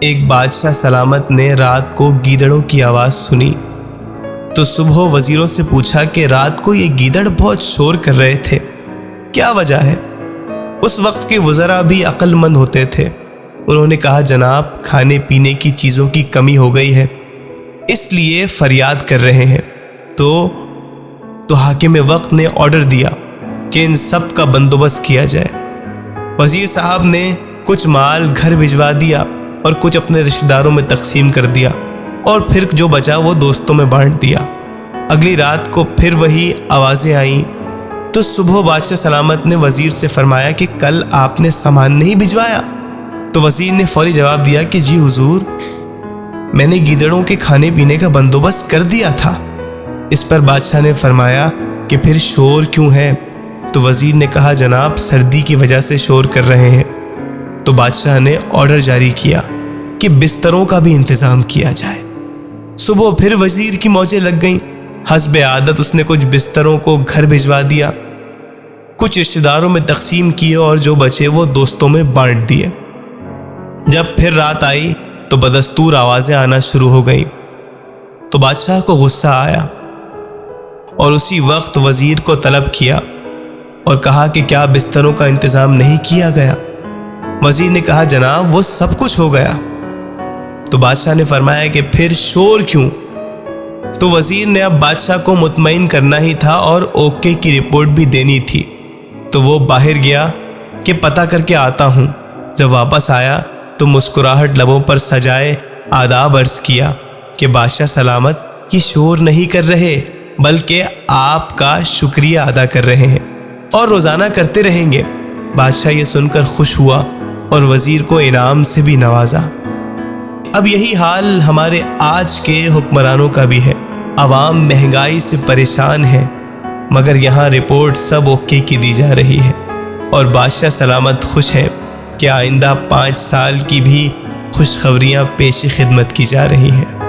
ایک بادشاہ سلامت نے رات کو گیدڑوں کی آواز سنی تو صبح وزیروں سے پوچھا کہ رات کو یہ گیدڑ بہت شور کر رہے تھے، کیا وجہ ہے؟ اس وقت کے وزراء بھی عقل مند ہوتے تھے۔ انہوں نے کہا جناب کھانے پینے کی چیزوں کی کمی ہو گئی ہے، اس لیے فریاد کر رہے ہیں۔ تو حاکم وقت نے آرڈر دیا کہ ان سب کا بندوبست کیا جائے۔ وزیر صاحب نے کچھ مال گھر بھجوا دیا اور کچھ اپنے رشتہ داروں میں تقسیم کر دیا، اور پھر جو بچا وہ دوستوں میں بانٹ دیا۔ اگلی رات کو پھر وہی آوازیں آئیں تو صبح بادشاہ سلامت نے وزیر سے فرمایا کہ کل آپ نے سامان نہیں بھجوایا؟ تو وزیر نے فوری جواب دیا کہ جی حضور، میں نے گیدڑوں کے کھانے پینے کا بندوبست کر دیا تھا۔ اس پر بادشاہ نے فرمایا کہ پھر شور کیوں ہے؟ تو وزیر نے کہا جناب سردی کی وجہ سے شور کر رہے ہیں۔ تو بادشاہ نے آرڈر جاری کیا کہ بستروں کا بھی انتظام کیا جائے۔ صبح پھر وزیر کی موجیں لگ گئیں۔ حسب عادت اس نے کچھ بستروں کو گھر بھجوا دیا، کچھ رشتہ داروں میں تقسیم کیے اور جو بچے وہ دوستوں میں بانٹ دیے۔ جب پھر رات آئی تو بدستور آوازیں آنا شروع ہو گئیں تو بادشاہ کو غصہ آیا اور اسی وقت وزیر کو طلب کیا اور کہا کہ کیا بستروں کا انتظام نہیں کیا گیا؟ وزیر نے کہا جناب وہ سب کچھ ہو گیا۔ تو بادشاہ نے فرمایا کہ پھر شور کیوں؟ تو وزیر نے اب بادشاہ کو مطمئن کرنا ہی تھا اور اوکے کی رپورٹ بھی دینی تھی، تو وہ باہر گیا کہ پتہ کر کے آتا ہوں۔ جب واپس آیا تو مسکراہٹ لبوں پر سجائے آداب عرض کیا کہ بادشاہ سلامت یہ شور نہیں کر رہے بلکہ آپ کا شکریہ ادا کر رہے ہیں اور روزانہ کرتے رہیں گے۔ بادشاہ یہ سن کر خوش ہوا اور وزیر کو انعام سے بھی نوازا۔ اب یہی حال ہمارے آج کے حکمرانوں کا بھی ہے۔ عوام مہنگائی سے پریشان ہے مگر یہاں رپورٹ سب اوکے کی دی جا رہی ہے اور بادشاہ سلامت خوش ہیں کہ آئندہ 5 سال کی بھی خوشخبریاں پیش خدمت کی جا رہی ہیں۔